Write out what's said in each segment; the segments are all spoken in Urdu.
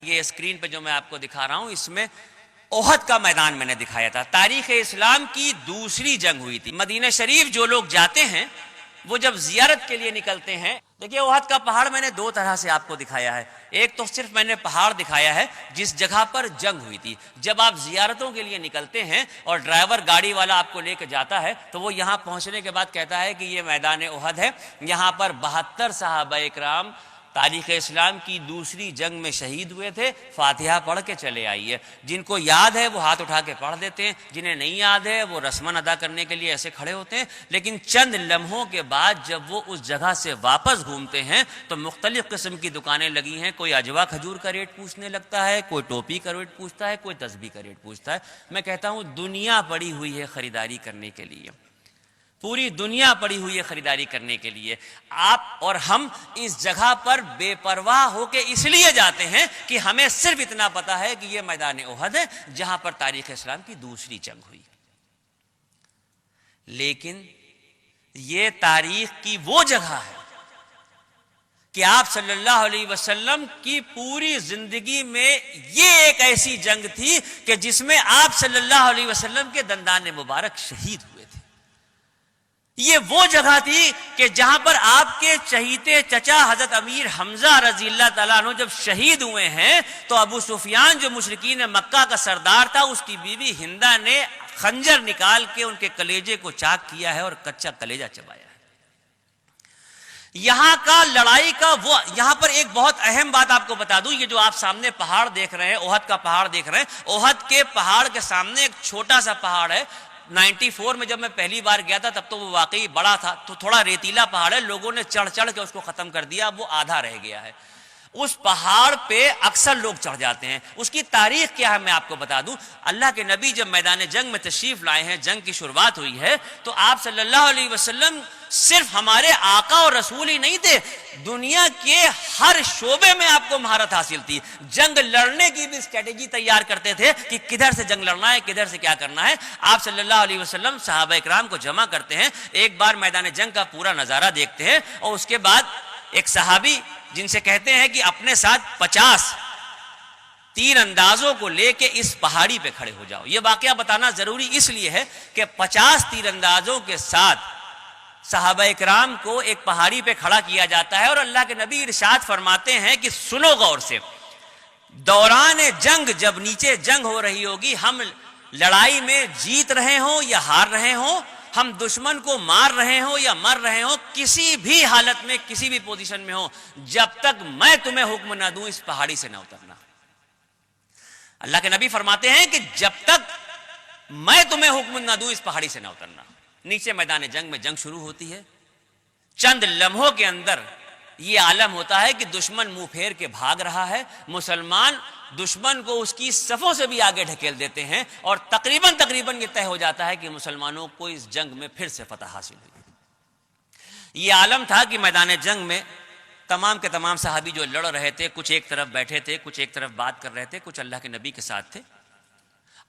یہ اسکرین پہ جو میں آپ کو دکھا رہا ہوں اس میں احد کا میدان میں نے دکھایا تھا۔ تاریخ اسلام کی دوسری جنگ ہوئی تھی۔ مدینہ شریف جو لوگ جاتے ہیں وہ جب زیارت کے لیے نکلتے ہیں، دیکھیے احد کا پہاڑ میں نے دو طرح سے آپ کو دکھایا ہے۔ ایک تو صرف میں نے پہاڑ دکھایا ہے جس جگہ پر جنگ ہوئی تھی۔ جب آپ زیارتوں کے لیے نکلتے ہیں اور ڈرائیور گاڑی والا آپ کو لے کے جاتا ہے تو وہ یہاں پہنچنے کے بعد کہتا ہے کہ یہ میدان احد ہے، یہاں پر 72 صحابہ اکرام تاریخ اسلام کی دوسری جنگ میں شہید ہوئے تھے، فاتحہ پڑھ کے چلے آئیے۔ جن کو یاد ہے وہ ہاتھ اٹھا کے پڑھ دیتے ہیں، جنہیں نہیں یاد ہے وہ رسمن ادا کرنے کے لیے ایسے کھڑے ہوتے ہیں۔ لیکن چند لمحوں کے بعد جب وہ اس جگہ سے واپس گھومتے ہیں تو مختلف قسم کی دکانیں لگی ہیں، کوئی اجوا کھجور کا ریٹ پوچھنے لگتا ہے، کوئی ٹوپی کا ریٹ پوچھتا ہے، کوئی تسبیح کا ریٹ پوچھتا ہے۔ میں کہتا ہوں دنیا پڑی ہوئی ہے خریداری کرنے کے لیے، پوری دنیا پڑی ہوئی ہے خریداری کرنے کے لیے۔ آپ اور ہم اس جگہ پر بے پرواہ ہو کے اس لیے جاتے ہیں کہ ہمیں صرف اتنا پتا ہے کہ یہ میدان احد ہے جہاں پر تاریخ اسلام کی دوسری جنگ ہوئی۔ لیکن یہ تاریخ کی وہ جگہ ہے کہ آپ صلی اللہ علیہ وسلم کی پوری زندگی میں یہ ایک ایسی جنگ تھی کہ جس میں آپ صلی اللہ علیہ وسلم کے دندان مبارک شہید ہوئے تھے۔ یہ وہ جگہ تھی کہ جہاں پر آپ کے چہیتے چچا حضرت امیر حمزہ رضی اللہ تعالیٰ عنہ جب شہید ہوئے ہیں تو ابو سفیان جو مشرکین مکہ کا سردار تھا، اس کی بیوی ہندہ نے خنجر نکال کے ان کے کلیجے کو چاک کیا ہے اور کچا کلیجہ چبایا ہے۔ یہاں کا لڑائی کا وہ، یہاں پر ایک بہت اہم بات آپ کو بتا دوں، یہ جو آپ سامنے پہاڑ دیکھ رہے ہیں، احد کا پہاڑ دیکھ رہے ہیں، احد کے پہاڑ کے سامنے ایک چھوٹا سا پہاڑ ہے۔ 94 میں جب میں پہلی بار گیا تھا تب تو وہ واقعی بڑا تھا، تو تھوڑا ریتیلا پہاڑ ہے، لوگوں نے چڑھ چڑھ کے اس کو ختم کر دیا، وہ آدھا رہ گیا ہے۔ اس پہاڑ پہ اکثر لوگ چڑھ جاتے ہیں۔ اس کی تاریخ کیا ہے میں آپ کو بتا دوں۔ اللہ کے نبی جب میدان جنگ میں تشریف لائے ہیں، جنگ کی شروعات ہوئی ہے، تو آپ صلی اللہ علیہ وسلم صرف ہمارے آقا اور رسول ہی نہیں تھے، دنیا کے ہر شعبے میں آپ کو مہارت حاصل تھی۔ جنگ لڑنے کی بھی اسٹریٹجی تیار کرتے تھے کہ کدھر سے جنگ لڑنا ہے، کدھر سے کیا کرنا ہے۔ آپ صلی اللہ علیہ وسلم صحابہ اکرام کو جمع کرتے ہیں، ایک بار میدان جنگ کا پورا نظارہ دیکھتے ہیں، اور اس کے بعد ایک صحابی جن سے کہتے ہیں کہ اپنے ساتھ 50 تیر اندازوں کو لے کے اس پہاڑی پہ کھڑے ہو جاؤ۔ یہ واقعہ بتانا ضروری اس لیے ہے کہ 50 تیر اندازوں کے ساتھ صحابہ اکرام کو ایک پہاڑی پہ کھڑا کیا جاتا ہے، اور اللہ کے نبی ارشاد فرماتے ہیں کہ سنو غور سے، دوران جنگ جب نیچے جنگ ہو رہی ہوگی، ہم لڑائی میں جیت رہے ہوں یا ہار رہے ہوں، ہم دشمن کو مار رہے ہوں یا مر رہے ہوں، کسی بھی حالت میں کسی بھی پوزیشن میں ہوں، جب تک میں تمہیں حکم نہ دوں اس پہاڑی سے نہ اترنا۔ اللہ کے نبی فرماتے ہیں کہ جب تک میں تمہیں حکم نہ دوں اس پہاڑی سے نہ اترنا۔ نیچے میدان جنگ میں جنگ شروع ہوتی ہے، چند لمحوں کے اندر یہ عالم ہوتا ہے کہ دشمن منہ پھیر کے بھاگ رہا ہے، مسلمان دشمن کو اس کی صفوں سے بھی آگے ڈھکیل دیتے ہیں، اور تقریباً یہ طے ہو جاتا ہے کہ مسلمانوں کو اس جنگ میں پھر سے فتح حاصل ہوئی۔ یہ عالم تھا کہ میدان جنگ میں تمام کے تمام صحابی جو لڑ رہے تھے، کچھ ایک طرف بیٹھے تھے، کچھ ایک طرف بات کر رہے تھے، کچھ اللہ کے نبی کے ساتھ تھے،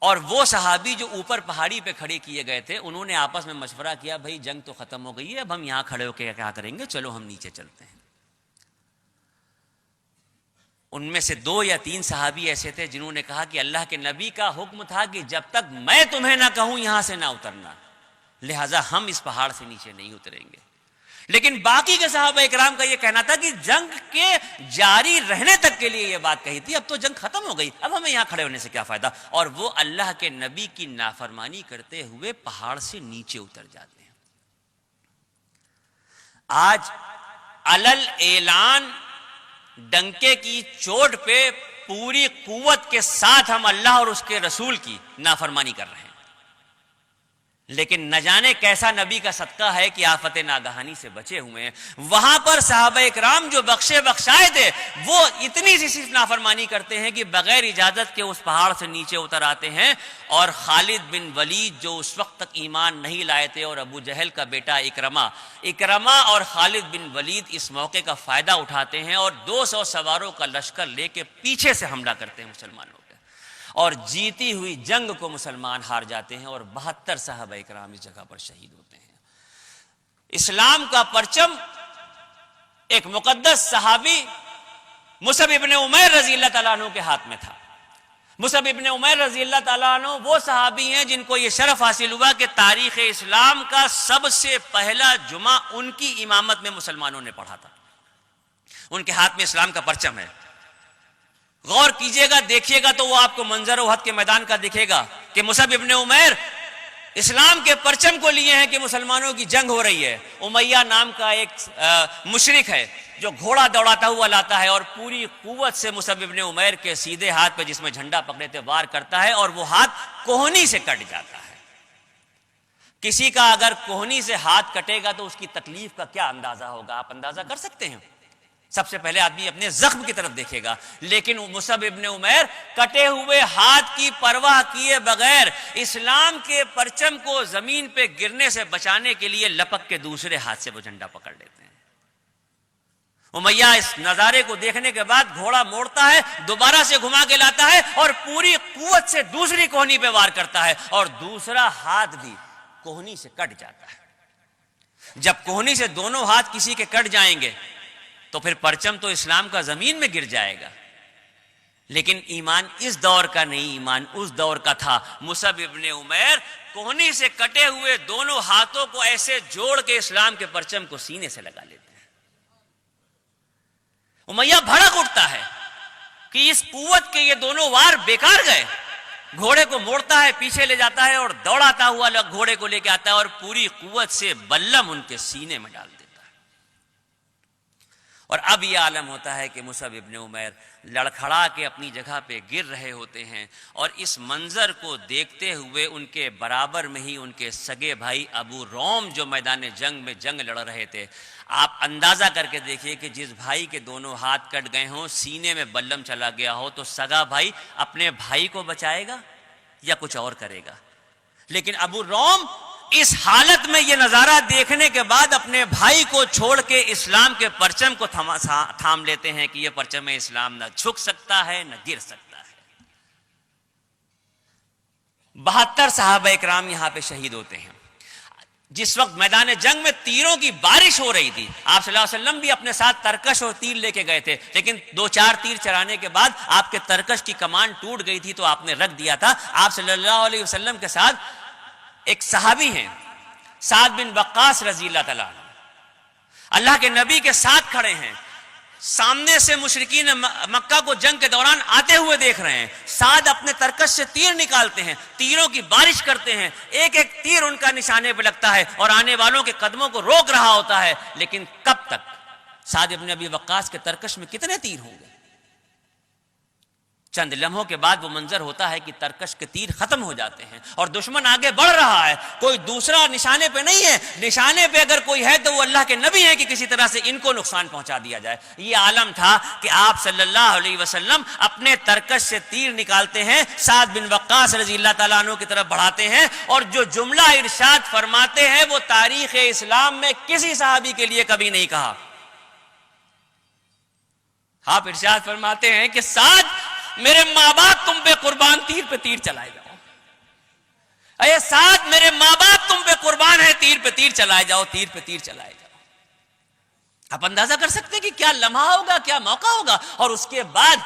اور وہ صحابی جو اوپر پہاڑی پہ کھڑے کیے گئے تھے انہوں نے آپس میں مشورہ کیا، بھائی جنگ تو ختم ہو گئی ہے، اب ہم یہاں کھڑے ہو کے کیا کریں گے، چلو ہم نیچے چلتے ہیں۔ ان میں سے 2 یا 3 صحابی ایسے تھے جنہوں نے کہا کہ اللہ کے نبی کا حکم تھا کہ جب تک میں تمہیں نہ کہوں یہاں سے نہ اترنا، لہٰذا ہم اس پہاڑ سے نیچے نہیں اتریں گے۔ لیکن باقی کے صحابہ اکرام کا یہ کہنا تھا کہ جنگ کے جاری رہنے تک کے لیے یہ بات کہی تھی، اب تو جنگ ختم ہو گئی، اب ہمیں یہاں کھڑے ہونے سے کیا فائدہ، اور وہ اللہ کے نبی کی نافرمانی کرتے ہوئے پہاڑ سے نیچے اتر جاتے ہیں۔ آج علل اعلان ڈنکے کی چوٹ پہ پوری قوت کے ساتھ ہم اللہ اور اس کے رسول کی نافرمانی کر رہے ہیں، لیکن نہ جانے کیسا نبی کا صدقہ ہے کہ آفت ناگہانی سے بچے ہوئے ہیں۔ وہاں پر صحابہ اکرام جو بخشے بخشائے تھے وہ اتنی سی صرف نافرمانی کرتے ہیں کہ بغیر اجازت کے اس پہاڑ سے نیچے اتر آتے ہیں، اور خالد بن ولید جو اس وقت تک ایمان نہیں لائے تھے، اور ابو جہل کا بیٹا اکرمہ اور خالد بن ولید اس موقع کا فائدہ اٹھاتے ہیں اور 200 سواروں کا لشکر لے کے پیچھے سے حملہ کرتے ہیں مسلمانوں، اور جیتی ہوئی جنگ کو مسلمان ہار جاتے ہیں، اور 72 صحابہ اکرام اس جگہ پر شہید ہوتے ہیں۔ اسلام کا پرچم ایک مقدس صحابی مصعب ابن عمیر رضی اللہ تعالیٰ عنہ کے ہاتھ میں تھا۔ مصعب ابن عمیر رضی اللہ تعالیٰ عنہ وہ صحابی ہیں جن کو یہ شرف حاصل ہوا کہ تاریخ اسلام کا سب سے پہلا جمعہ ان کی امامت میں مسلمانوں نے پڑھا تھا۔ ان کے ہاتھ میں اسلام کا پرچم ہے۔ غور کیجئے گا، دیکھیے گا تو وہ آپ کو منظر احد کے میدان کا دکھے گا کہ مصعب ابن عمیر اسلام کے پرچم کو لیے ہیں کہ مسلمانوں کی جنگ ہو رہی ہے۔ امیہ نام کا ایک مشرک ہے جو گھوڑا دوڑاتا ہوا لاتا ہے اور پوری قوت سے مصعب ابن عمیر کے سیدھے ہاتھ پہ جس میں جھنڈا پکڑے تھے وار کرتا ہے اور وہ ہاتھ کوہنی سے کٹ جاتا ہے۔ کسی کا اگر کوہنی سے ہاتھ کٹے گا تو اس کی تکلیف کا کیا اندازہ ہوگا، آپ اندازہ کر سکتے ہیں؟ سب سے پہلے آدمی اپنے زخم کی طرف دیکھے گا، لیکن مصعب ابن عمیر کٹے ہوئے ہاتھ کی پرواہ کیے بغیر اسلام کے پرچم کو زمین پہ گرنے سے بچانے کے لیے لپک کے دوسرے ہاتھ سے وہ جھنڈا پکڑ لیتے ہیں۔ امیہ اس نظارے کو دیکھنے کے بعد گھوڑا موڑتا ہے، دوبارہ سے گھما کے لاتا ہے اور پوری قوت سے دوسری کوہنی پہ وار کرتا ہے اور دوسرا ہاتھ بھی کوہنی سے کٹ جاتا ہے۔ جب کوہنی سے دونوں ہاتھ کسی کے کٹ جائیں گے تو پھر پرچم تو اسلام کا زمین میں گر جائے گا، لیکن ایمان اس دور کا نہیں، ایمان اس دور کا تھا۔ مصعب ابن عمیر کوہنی سے کٹے ہوئے دونوں ہاتھوں کو ایسے جوڑ کے اسلام کے پرچم کو سینے سے لگا لیتے ہیں۔ امیہ بھڑک اٹھتا ہے کہ اس قوت کے یہ دونوں وار بیکار گئے۔ گھوڑے کو موڑتا ہے، پیچھے لے جاتا ہے اور دوڑاتا ہوا گھوڑے کو لے کے آتا ہے اور پوری قوت سے بلم ان کے سینے میں ڈال دیتا ہے۔ اور اب یہ عالم ہوتا ہے کہ مصعب ابن عمیر لڑکھڑا کے اپنی جگہ پہ گر رہے ہوتے ہیں اور اس منظر کو دیکھتے ہوئے ان کے برابر میں ہی ان کے سگے بھائی ابو روم جو میدان جنگ میں جنگ لڑ رہے تھے، آپ اندازہ کر کے دیکھیے کہ جس بھائی کے دونوں ہاتھ کٹ گئے ہوں، سینے میں بلم چلا گیا ہو، تو سگا بھائی اپنے بھائی کو بچائے گا یا کچھ اور کرے گا؟ لیکن ابو روم اس حالت میں یہ نظارہ دیکھنے کے بعد اپنے بھائی کو چھوڑ کے اسلام کے پرچم کو تھام لیتے ہیں کہ یہ پرچم اسلام نہ جھک سکتا ہے نہ گر سکتا ہے۔ 72 صحابہ اکرام یہاں پہ شہید ہوتے ہیں۔ جس وقت میدان جنگ میں تیروں کی بارش ہو رہی تھی، آپ صلی اللہ علیہ وسلم بھی اپنے ساتھ ترکش اور تیر لے کے گئے تھے، لیکن 2-4 تیر چلانے کے بعد آپ کے ترکش کی کمان ٹوٹ گئی تھی تو آپ نے رکھ دیا تھا۔ آپ صلی اللہ علیہ وسلم کے ساتھ ایک صحابی ہیں سعد بن وقاص رضی اللہ تعالیٰ عنہ، اللہ کے نبی کے ساتھ کھڑے ہیں، سامنے سے مشرکین مکہ کو جنگ کے دوران آتے ہوئے دیکھ رہے ہیں۔ سعد اپنے ترکش سے تیر نکالتے ہیں، تیروں کی بارش کرتے ہیں، ایک ایک تیر ان کا نشانے پہ لگتا ہے اور آنے والوں کے قدموں کو روک رہا ہوتا ہے، لیکن کب تک؟ سعد ابن ابی وقاص کے ترکش میں کتنے تیر ہوں گے؟ چند لمحوں کے بعد وہ منظر ہوتا ہے کہ ترکش کے تیر ختم ہو جاتے ہیں اور دشمن آگے بڑھ رہا ہے، کوئی دوسرا نشانے پہ نہیں ہے، نشانے پہ اگر کوئی ہے تو وہ اللہ کے نبی ہے کہ کسی طرح سے ان کو نقصان پہنچا دیا جائے۔ یہ عالم تھا کہ آپ صلی اللہ علیہ وسلم اپنے ترکش سے تیر نکالتے ہیں، سعد بن وقاص رضی اللہ تعالیٰ عنہ کی طرف بڑھاتے ہیں اور جو جملہ ارشاد فرماتے ہیں وہ تاریخ اسلام میں کسی صحابی کے لیے کبھی نہیں کہا۔ آپ ارشاد فرماتے ہیں کہ سعد، میرے ماں باپ تم پہ قربان، تیر پہ تیر چلائے جاؤ۔ اے سعد، میرے ماں باپ تم پہ قربان ہے، تیر پہ تیر چلائے جاؤ، تیر پہ تیر چلائے جاؤ۔ آپ اندازہ کر سکتے ہیں کہ کیا لمحہ ہوگا، کیا موقع ہوگا۔ اور اس کے بعد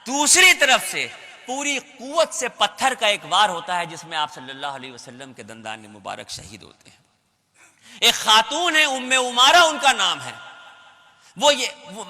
دوسری طرف سے پوری قوت سے پتھر کا ایک وار ہوتا ہے جس میں آپ صلی اللہ علیہ وسلم کے دندان مبارک شہید ہوتے ہیں۔ ایک خاتون ہے، ام عمارہ ان کا نام ہے، وہ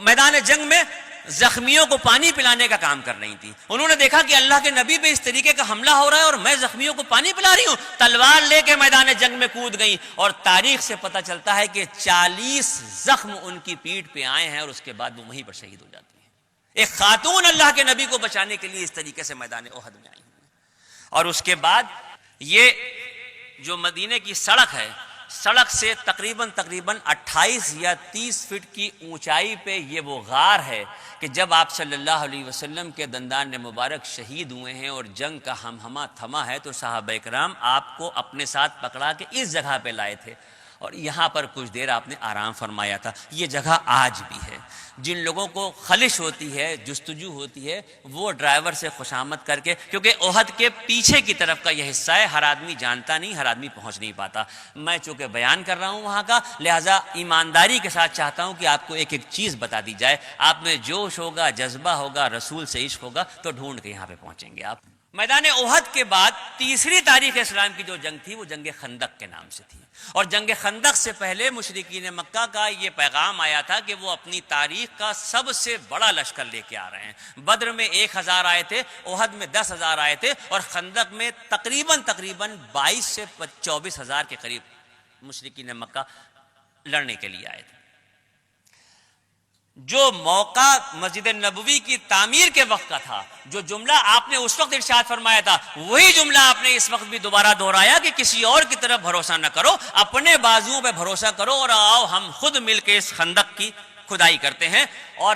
میدان جنگ میں زخمیوں کو پانی پلانے کا کام کر رہی تھی۔ انہوں نے دیکھا کہ اللہ کے نبی پہ اس طریقے کا حملہ ہو رہا ہے اور میں زخمیوں کو پانی پلا رہی ہوں، تلوار لے کے میدان جنگ میں کود گئی اور تاریخ سے پتہ چلتا ہے کہ 40 زخم ان کی پیٹھ پہ آئے ہیں اور اس کے بعد وہ وہیں پر شہید ہو جاتی ہیں۔ ایک خاتون اللہ کے نبی کو بچانے کے لیے اس طریقے سے میدان احد میں آئی ہیں۔ اور اس کے بعد یہ جو مدینے کی سڑک ہے، سڑک سے تقریباً 28 یا 30 فٹ کی اونچائی پہ یہ وہ غار ہے کہ جب آپ صلی اللہ علیہ وسلم کے دندان مبارک شہید ہوئے ہیں اور جنگ کا ہمہمہ تھما ہے تو صحابہ کرام آپ کو اپنے ساتھ پکڑا کے اس جگہ پہ لائے تھے اور یہاں پر کچھ دیر آپ نے آرام فرمایا تھا. یہ جگہ آج بھی ہے. جن لوگوں کو خلش ہوتی ہے، جستجو ہوتی ہے، وہ ڈرائیور سے خوشامد کر کے، کیونکہ احد کے پیچھے کی طرف کا یہ حصہ ہے، ہر آدمی جانتا نہیں، ہر آدمی پہنچ نہیں پاتا. میں چونکہ بیان کر رہا ہوں وہاں کا، لہٰذا ایمانداری کے ساتھ چاہتا ہوں کہ آپ کو ایک ایک چیز بتا دی جائے. آپ میں جوش ہوگا، جذبہ ہوگا، رسول سے عشق ہوگا تو ڈھونڈ کے یہاں پہ پہنچیں گے آپ. میدان احد کے بعد تیسری تاریخ اسلام کی جو جنگ تھی وہ جنگ خندق کے نام سے تھی. اور جنگ خندق سے پہلے مشرکین مکہ کا یہ پیغام آیا تھا کہ وہ اپنی تاریخ کا سب سے بڑا لشکر لے کے آ رہے ہیں. بدر میں 1000 آئے تھے، احد میں 10,000 آئے تھے، اور خندق میں تقریباً 22 سے 24,000 کے قریب مشرکین مکہ لڑنے کے لیے آئے تھے. جو موقع مسجد نبوی کی تعمیر کے وقت کا تھا، جو جملہ آپ نے اس وقت ارشاد فرمایا تھا، وہی جملہ آپ نے اس وقت بھی دوبارہ دہرایا کہ کسی اور کی طرف بھروسہ نہ کرو، اپنے بازوؤں پہ بھروسہ کرو، اور آؤ ہم خود مل کے اس خندق کی کھدائی کرتے ہیں. اور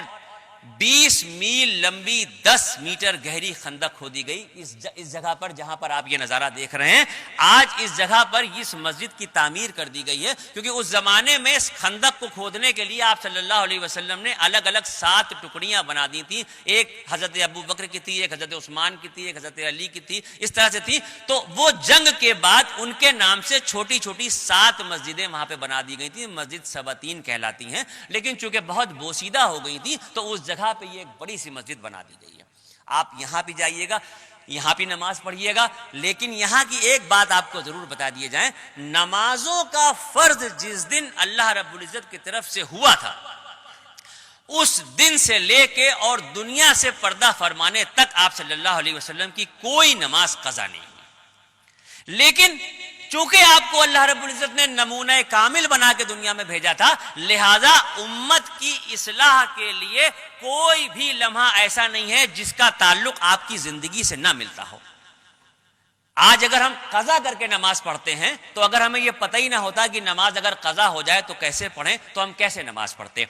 20 میل لمبی 10 میٹر گہری خندق کھودی گئی اس جگہ پر جہاں پر آپ یہ نظارہ دیکھ رہے ہیں. آج اس جگہ پر اس مسجد کی تعمیر کر دی گئی ہے، کیونکہ اس زمانے میں اس خندق کو کھودنے کے لیے آپ صلی اللہ علیہ وسلم نے الگ الگ 7 ٹکڑیاں بنا دی تھیں. ایک حضرت ابو بکر کی تھی، ایک حضرت عثمان کی تھی، ایک حضرت علی کی تھی، اس طرح سے تھی. تو وہ جنگ کے بعد ان کے نام سے چھوٹی چھوٹی 7 مسجدیں وہاں پہ بنا دی گئی تھیں. مسجد سباتین کہلاتی ہیں، لیکن چونکہ بہت بوسیدہ ہو گئی تھی تو اس جگہ پہ یہ ایک بڑی سی مسجد بنا دی گئی ہے. آپ یہاں بھی جائیے گا، یہاں بھی نماز پڑھیے گا، لیکن یہاں کی ایک بات آپ کو ضرور بتا دیے جائیں، نمازوں کا فرض جس دن اللہ رب العزت کی طرف سے ہوا تھا، اس دن سے لے کے اور دنیا سے پردہ فرمانے تک آپ صلی اللہ علیہ وسلم کی کوئی نماز قضا نہیں ہوئی. لیکن چونکہ آپ کو اللہ رب العزت نے نمونہ کامل بنا کے دنیا میں بھیجا تھا، لہذا امت کی اصلاح کے لیے کوئی بھی لمحہ ایسا نہیں ہے جس کا تعلق آپ کی زندگی سے نہ ملتا ہو. آج اگر ہم قضا کر کے نماز پڑھتے ہیں تو اگر ہمیں یہ پتہ ہی نہ ہوتا کہ نماز اگر قضا ہو جائے تو کیسے پڑھیں، تو ہم کیسے نماز پڑھتے.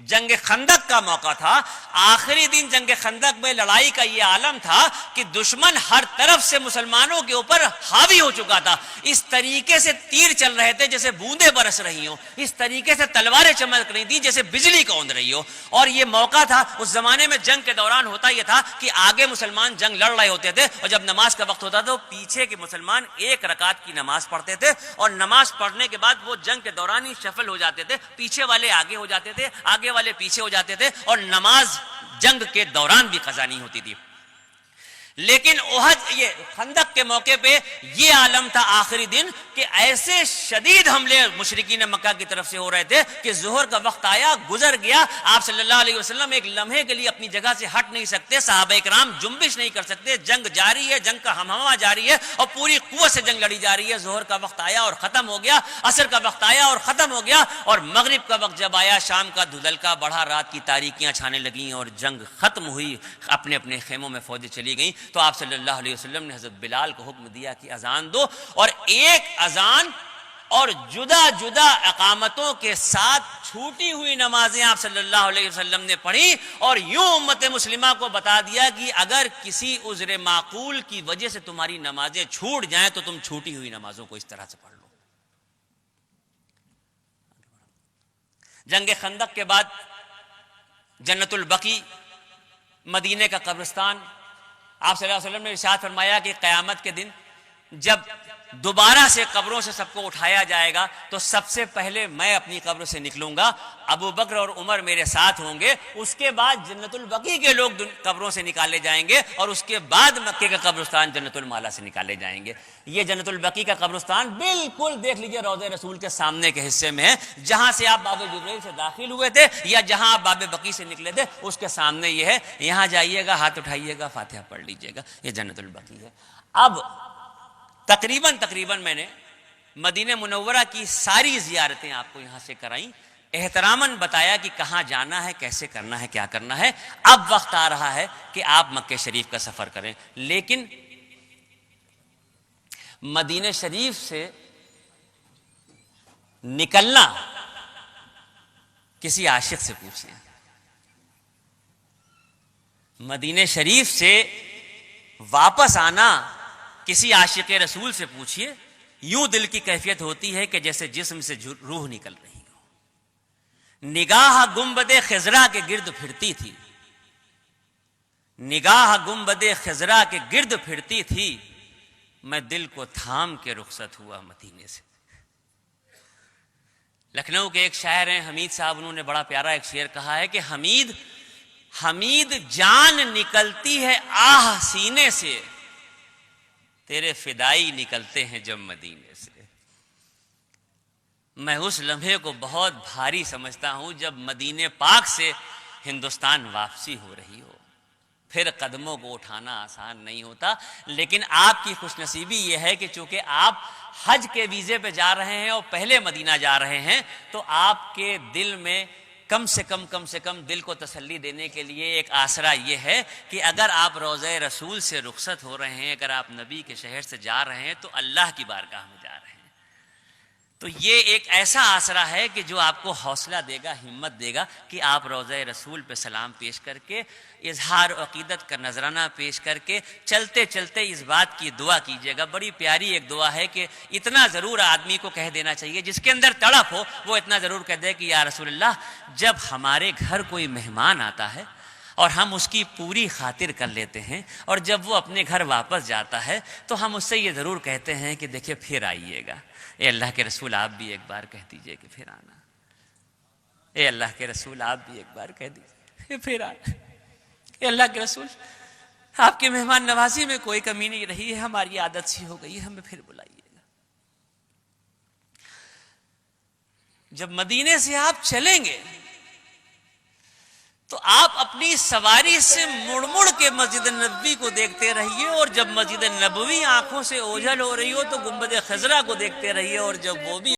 جنگ خندق کا موقع تھا، آخری دن جنگ خندق میں لڑائی کا یہ عالم تھا کہ دشمن ہر طرف سے مسلمانوں کے اوپر حاوی ہو چکا تھا. اس طریقے سے تیر چل رہے تھے جیسے بوندیں برس رہی ہوں، اس طریقے سے تلواریں چمک رہی تھیں جیسے بجلی کون رہی ہو. اور یہ موقع تھا، اس زمانے میں جنگ کے دوران ہوتا یہ تھا کہ آگے مسلمان جنگ لڑ رہے ہوتے تھے، اور جب نماز کا وقت ہوتا تھا تو پیچھے کے مسلمان 1 رکعت کی نماز پڑھتے تھے، اور نماز پڑھنے کے بعد وہ جنگ کے دوران ہی شفل ہو جاتے تھے، پیچھے والے آگے ہو جاتے تھے، آگے والے پیچھے ہو جاتے تھے، اور نماز جنگ کے دوران بھی قضا نہیں ہوتی تھی. لیکن احد یہ خندق کے موقع پہ یہ عالم تھا آخری دن کہ ایسے شدید حملے مشرکین مکہ کی طرف سے ہو رہے تھے کہ ظہر کا وقت آیا، گزر گیا، آپ صلی اللہ علیہ وسلم ایک لمحے کے لیے اپنی جگہ سے ہٹ نہیں سکتے، صحابہ کرام جنبش نہیں کر سکتے، جنگ جاری ہے، جنگ کا ہمہمہ جاری ہے، اور پوری قوت سے جنگ لڑی جا رہی ہے. ظہر کا وقت آیا اور ختم ہو گیا، عصر کا وقت آیا اور ختم ہو گیا، اور مغرب کا وقت جب آیا، شام کا دھندلکا بڑھا، رات کی تاریکیاں چھانے لگیں اور جنگ ختم ہوئی، اپنے اپنے خیموں میں فوجیں چلی گئیں. تو آپ صلی اللہ علیہ وسلم نے حضرت بلال کو حکم دیا کہ اذان دو، اور ایک اذان اور جدا جدا اقامتوں کے ساتھ چھوٹی ہوئی نمازیں آپ صلی اللہ علیہ وسلم نے پڑھی، اور یوں امت مسلمہ کو بتا دیا کہ اگر کسی عذر معقول کی وجہ سے تمہاری نمازیں چھوٹ جائیں تو تم چھوٹی ہوئی نمازوں کو اس طرح سے پڑھ لو. جنگ خندق کے بعد جنت البقیع مدینے کا قبرستان، آپ صلی اللہ علیہ وسلم نے ارشاد فرمایا کہ قیامت کے دن جب دوبارہ سے قبروں سے سب کو اٹھایا جائے گا تو سب سے پہلے میں اپنی قبر سے نکلوں گا، ابو بکر اور عمر میرے ساتھ ہوں گے، اس کے بعد جنت البقیع کے لوگ قبروں سے نکالے جائیں گے، اور اس کے بعد مکے کا قبرستان جنت المالا سے نکالے جائیں گے. یہ جنت البقیع کا قبرستان بالکل دیکھ لیجئے روضہ رسول کے سامنے کے حصے میں ہے، جہاں سے آپ باب جبریل سے داخل ہوئے تھے یا جہاں آپ باب بقیع سے نکلے تھے اس کے سامنے یہ ہے. یہاں جائیے گا، ہاتھ اٹھائیے گا، فاتحہ پڑھ لیجئے گا، یہ جنت البقیع ہے. اب تقریباً میں نے مدینہ منورہ کی ساری زیارتیں آپ کو یہاں سے کرائیں، احتراماً بتایا کہ کہاں جانا ہے، کیسے کرنا ہے، کیا کرنا ہے. اب وقت آ رہا ہے کہ آپ مکہ شریف کا سفر کریں، لیکن مدینہ شریف سے نکلنا کسی عاشق سے پوچھیں، مدینہ شریف سے واپس آنا کسی عاشق رسول سے پوچھئے، یوں دل کی کیفیت ہوتی ہے کہ جیسے جسم سے روح نکل رہی ہو۔ نگاہ گنبد خضرا کے گرد پھرتی تھی، نگاہ گنبد خضرا کے گرد پھرتی تھی، میں دل کو تھام کے رخصت ہوا مدینے سے۔ لکھنؤ کے ایک شاعر ہیں حمید صاحب، انہوں نے بڑا پیارا ایک شعر کہا ہے کہ حمید جان نکلتی ہے آہ سینے سے، تیرے فدائی نکلتے ہیں جب مدینے سے۔ میں اس لمحے کو بہت بھاری سمجھتا ہوں جب مدینے پاک سے ہندوستان واپسی ہو رہی ہو۔ پھر قدموں کو اٹھانا آسان نہیں ہوتا، لیکن آپ کی خوش نصیبی یہ ہے کہ چونکہ آپ حج کے ویزے پہ جا رہے ہیں اور پہلے مدینہ جا رہے ہیں، تو آپ کے دل میں کم سے کم دل کو تسلی دینے کے لیے ایک آسرا یہ ہے کہ اگر آپ روضہ رسول سے رخصت ہو رہے ہیں، اگر آپ نبی کے شہر سے جا رہے ہیں، تو اللہ کی بارگاہ میں جا رہے ہیں۔ تو یہ ایک ایسا آسرا ہے کہ جو آپ کو حوصلہ دے گا، ہمت دے گا کہ آپ روضہ رسول پہ سلام پیش کر کے، اظہار عقیدت کا نذرانہ پیش کر کے چلتے چلتے اس بات کی دعا کیجیے گا۔ بڑی پیاری ایک دعا ہے کہ اتنا ضرور آدمی کو کہہ دینا چاہیے، جس کے اندر تڑپ ہو وہ اتنا ضرور کہہ دے کہ یا رسول اللہ، جب ہمارے گھر کوئی مہمان آتا ہے اور ہم اس کی پوری خاطر کر لیتے ہیں، اور جب وہ اپنے گھر واپس جاتا ہے تو ہم اس سے یہ ضرور کہتے ہیں کہ دیکھیے پھر آئیے گا۔ اے اللہ کے رسول آپ بھی ایک بار کہہ دیجئے کہ پھر آنا۔ اے اللہ کے رسول آپ بھی ایک بار کہہ دیجئے پھر آنا۔ اے اللہ کے رسول آپ کی مہمان نوازی میں کوئی کمی نہیں رہی ہے، ہماری عادت سی ہو گئی ہے، ہمیں پھر بلائیے گا۔ جب مدینے سے آپ چلیں گے تو آپ اپنی سواری سے مڑ مڑ کے مسجد نبوی کو دیکھتے رہیے، اور جب مسجد نبوی آنکھوں سے اوجھل ہو رہی ہو تو گنبد خضرا کو دیکھتے رہیے، اور جب وہ بھی